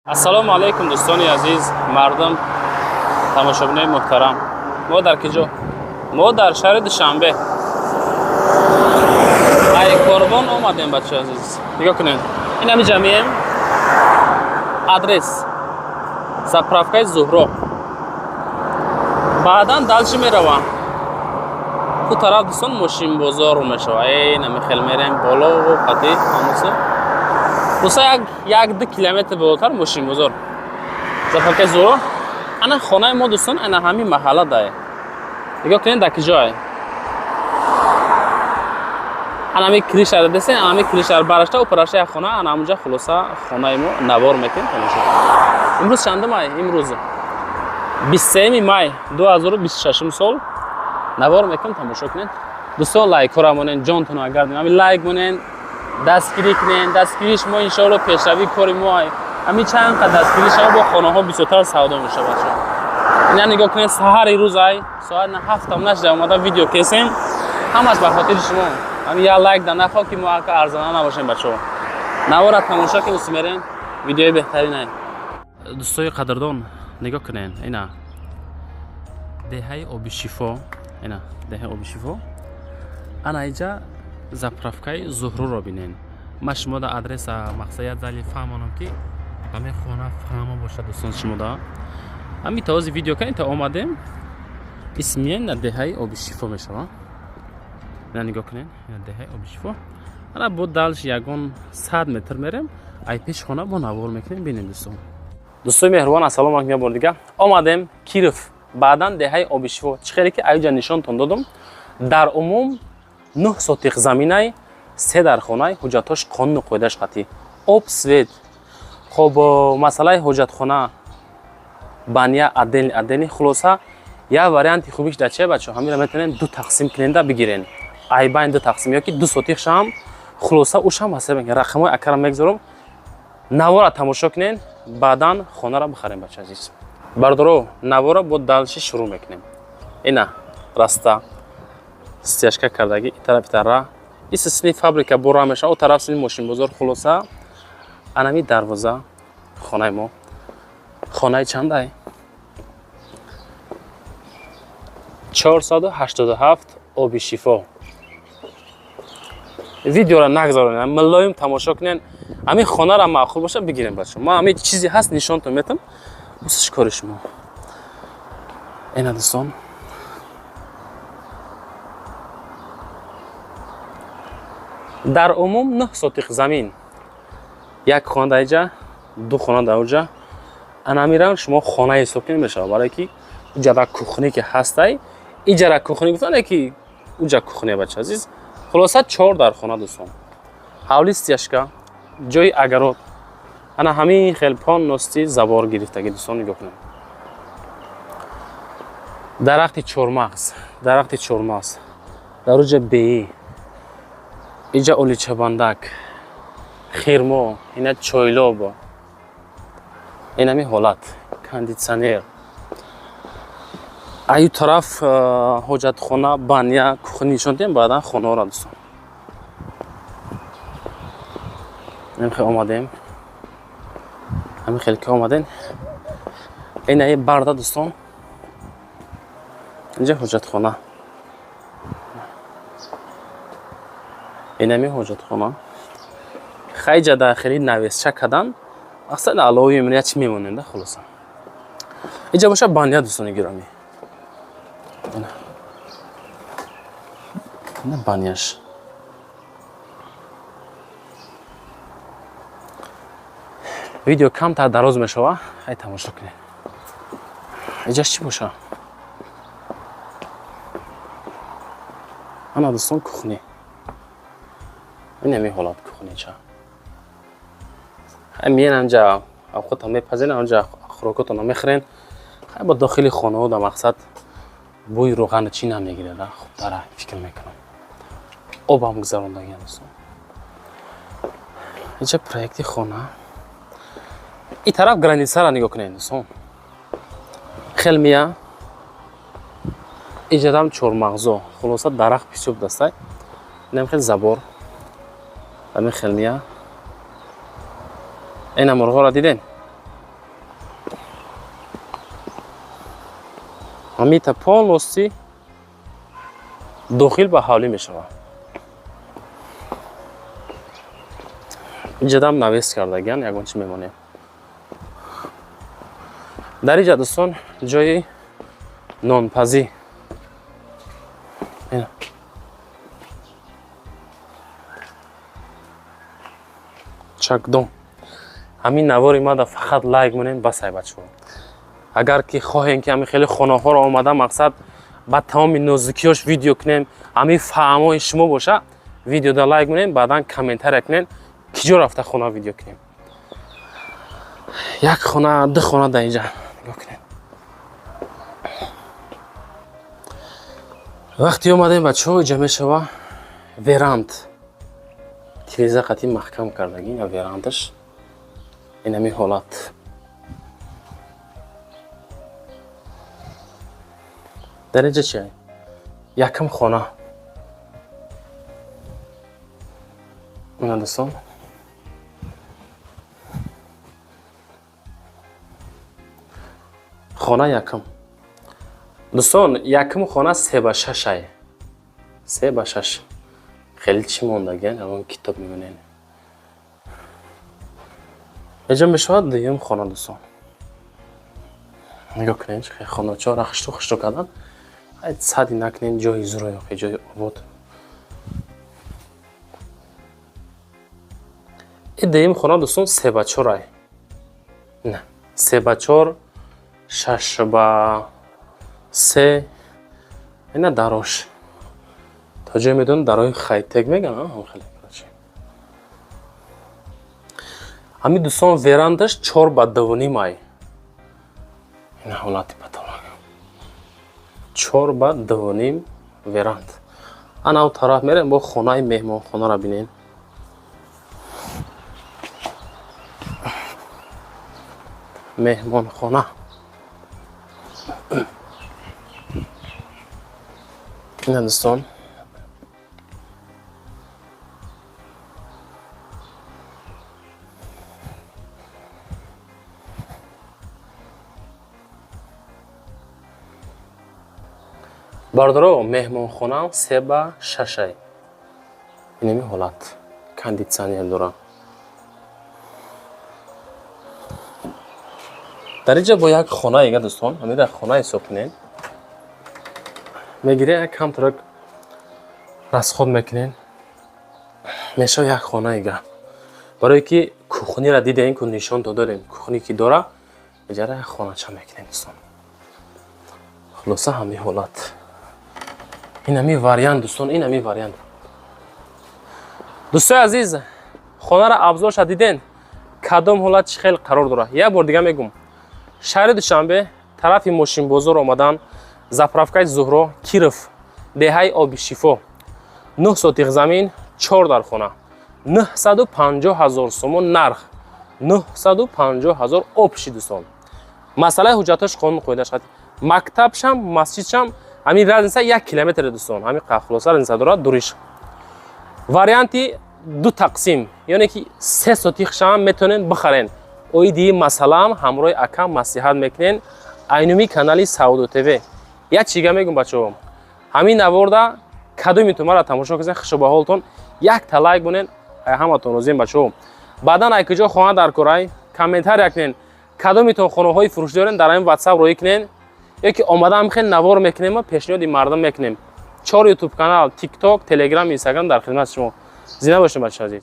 Ассалому алейкум дӯстони азиз, мардум, тамошобинои муҳтарам. Мо дар киҷо? Мо дар шаҳри Душанбе. Ай корбон омадем бачаҳо азиз. Нигоҳ кунед. Ин ҳаминҷа меем. Адрес заправкаи Зуҳро. Баъдан далчи меравам. Ку тараф дӯстон мошин бозор мешава. Ай намехел мерем боло қати ҳамуса. Буса як 2 километр болотар мошин бозор. Заправкаи Зуҳро. Ана хонаи мо дӯстон ана ҳамин маҳалла дае. Нигоҳ кунед дар киҷое. Ана ҳамин кришаро десен, ана ҳамин кришаро барашта упарашта як хона, ана ҳамунҷа хулоса хонаи мо навор мекунем тамошо. Имрӯз чандум ай? Имрӯз 23 май 2026 сол навор мекунем тамошо кунед. Дӯстон лайкҳоро монен, ҷонтон агар ҳамин лайк монен, дастгирӣ кунен. Дастгириш мо иншоалло пешравии кори мо ай. Ҳамин чанд қадр дастгирӣ шава бо хонаҳо бисёртар савдо мешавад. Ина нигоҳ кунед саҳари рӯз ай соат 7 нашда омада видео кесем. Ҳамаш ба хотири шумо. Ҳамин як лайк дар нахо ки мо ака арзона набошем бачаҳо. Навора тамошо ки усмерем видеои беҳтарин ай. Дӯстои қадрдон нигоҳ кунед. Ина деҳаи оби шифо. Ина деҳаи оби шифо. Ана иҷа заправкаи Зуҳроро бинен. Ман шумо да адреса мақсадият зали фаҳмонам ки ҳаме хона фаҳма бошад дӯстон шумо да. Ҳамин тавози видео кани та омадем. Исмиян на деҳаи оби шифо мешава. Ина нигоҳ кунед. Ина деҳаи оби шифо. Ана бо далш ягон 100 метр мерем. Ай пеш хона бо навор мекунем бинем дӯстон. Дӯстои меҳрубон ассалому алайкум бор дига. Омадем Киров. Баъдан деҳаи оби шифо. Чӣ хеле ки айҷа нишонтон додам. Дар умум 9 сотиқ заминай 3 дар хонаи ҳуҷҷатош қонуни қоидаш қатӣ. Об свет. Хоб масъалаи ҳоҷатхона бания адени хулоса я варианти хубиш дар чия бачаҳо ҳамира метавонем 2 тақсим куненда бигирен. Айбайн 2 тақсим ёки 2 сотиқ шам хулоса ушам ҳасаб рақамҳои акарам мегзорам. Навора тамошо кунен, баъдан хонара бихарем бача азиз. Бардоро навора бо далши шурӯъ мекунем. Ина раста стяжка кардаги тарафи тара исни фабрика бора меша о тараф сини мошин бозор хулоса анами дарвоза хонаи мо хонаи чандай 487 оби шифо. Видеоро нагзаронем мулоим тамошо кунен. Ҳамин хонаро маъқул боша бигирем бача. Ма ҳамин чизе ҳаст нишонтон метам. Усиш кори шумо. Ина дӯстон дар умум 9 сотиқ замин. Як хона дар иҷа, 2 хона дар уҷа. Анамиран шумо хона ҳисоб кунед мешава, барои ки уҷара кухни ки ҳастай, иҷара кухни гуфтане ки уҷа кухни бача азиз. Хулоса 4 дар хона дӯстон. Ҳавли стяжка, ҷои агарот. Ана ҳамин хелпон ности забор гирифтаги дӯстон нигоҳ кунед. Дарахти чормағз. Дар уҷа беи. Иҷа оличабандак, хирмо, ина чойлоб, инами ҳолат, кондитсионер. Аю тараф ҳоҷатхона, бания, кухни нишонтем, баъдан хонаро дӯстон. Намхел омадем. Ҳамин хел ки омадем. Ина е барда дӯстон. Инҷа ҳоҷатхона. Инами ҳоҷатхона. Хайҷа дахили навесча кадан. Мақсад алои мемоният чӣ мемонем да хулоса. Иҷа боша бания дӯстони гиромӣ. Ина банияш. Видео камтар дароз мешава. Ҳай тамошо кунед. Иҷаш чӣ боша? Ана дӯстон кухни. Инами ҳолат кухнича. Ҳамин анҷа авқотам мепазирен, анҷа хӯрокотона мехӯрен. Хай ба дохили хонаҳо да мақсад бӯи роғану чӣ намегирад. Хубтара фикр мекунам. Обам гузарондагиам дӯстон. Иҷа проекти хона. И тараф границаро нигоҳ кунед дӯстон. Хелмия. Иҷадам чормағзо. Хулоса дарахт бисёр дастай. Инам хел забор. Ҳамин хелмия. Ина мурғоро диден? ҳамита полностью дохил ба ҳавлӣ мешавад. ҷадам навес кардаган ягон чӣ мемонем. дар инҷа дӯстон ҷои нонпазӣ. чакдом. ҳамин навори мада фақат лайк монем басай бачаҳо. агар ки хоҳем ки ҳамин хеле хонаҳоро омада мақсад ба тамоми нозукиёш видео кунем, ҳамин фаҳмои шумо боша, видеода лайк монем, баъдан комментария кунем ки ҷо рафта хона видео кунем. як хона, ду хона дар инҷа нигоҳ кунем. вақти омадем бачаҳо, инҷа мешава веранд. тиреза қатъи маҳкам кардагин я верандаш ин ҳамин ҳолат. дар инҷа чи якам хона. ина дӯстон хона якам. дӯстон якам хона 3 ба 6 ай. 3 ба 6. хеле чӣ мондаган ягон китоб мебинем. инҷа мешавад дуюм хона дӯстон. нигоҳ кунем хеле хоначора хишту кардан. ай сади накунем ҷои зуро ёхи ҷои обод. ин дуюм хона дӯстон 3 ба 4 ай. не 3 ба 4 6 ба 3 ина дарош. تا جای میدون درای خیتک میگن هم خیلی بچه. همین دوستان وراندش 4 با 2.5 مای. این حالتی پتالان. 4 با 2.5 وراند. آن او طرف میرم با خانه مهمان خانه را بینیم. مهمان خانه. این دوستان бардоро меҳмонхона 3 ба 6 ай. инами ҳолат кондитсионер дора. дар инҷа бо як хона ига дӯстон, ҳамида хона ҳисоб кунем. мегире як камтарак расход мекунем. мешава як хона ига. барое ки кухниро дидем ки нишон додем, кухни ки дора, иҷара як хонача мекунем дӯстон. хулоса ҳамин ҳолат. ин ҳамин вариант дӯстон, ин ҳамин вариант. дӯстои азиз, хонаро абзорша диден, кадом ҳолат чӣ хел қарор дорад. як бор дига мегум. шаҳри душанбе, тарафи мошинбозор омадан, заправкаи Зуҳро, Киров, деҳаи оби шифо. 9 сотиқ замин, 4 дар хона. 950 000 сомон нарх. 950 000 обши дӯстон. масъалаи ҳуҷҷатош қонун қоида шуд. мактабшам, масҷидшам ҳамин разница 1 километр дӯстон. ҳамин хулоса разница дорад дуриш. варианти 2 тақсим, яъне ки 3 сотиқшам метавонен бихарен. оиди масъалаам ҳамроҳи акам маслиҳат мекунен. айнуми канали Сауду ТВ. як чига мегум бачаҳо. ҳамин наворда кадоми тумара тамошо кардем, хушо ба ҳолтон. як та лайк бонен, ҳаматон розием бачаҳо. баъдан ай куҷо хона дар корай, комментария кунен. кадомитон хонаҳои фурӯшӣ дорен, дар ҳамин WhatsApp роӣ кунен. یکی آمدم خیلی نوار میکنیم و پیشنهاد مردم میکنیم. 4 یوتیوب کانال، تیک تاک، تلگرام، اینستاگرام در خدمت شما. زنده باشین بچه‌ها عزیز.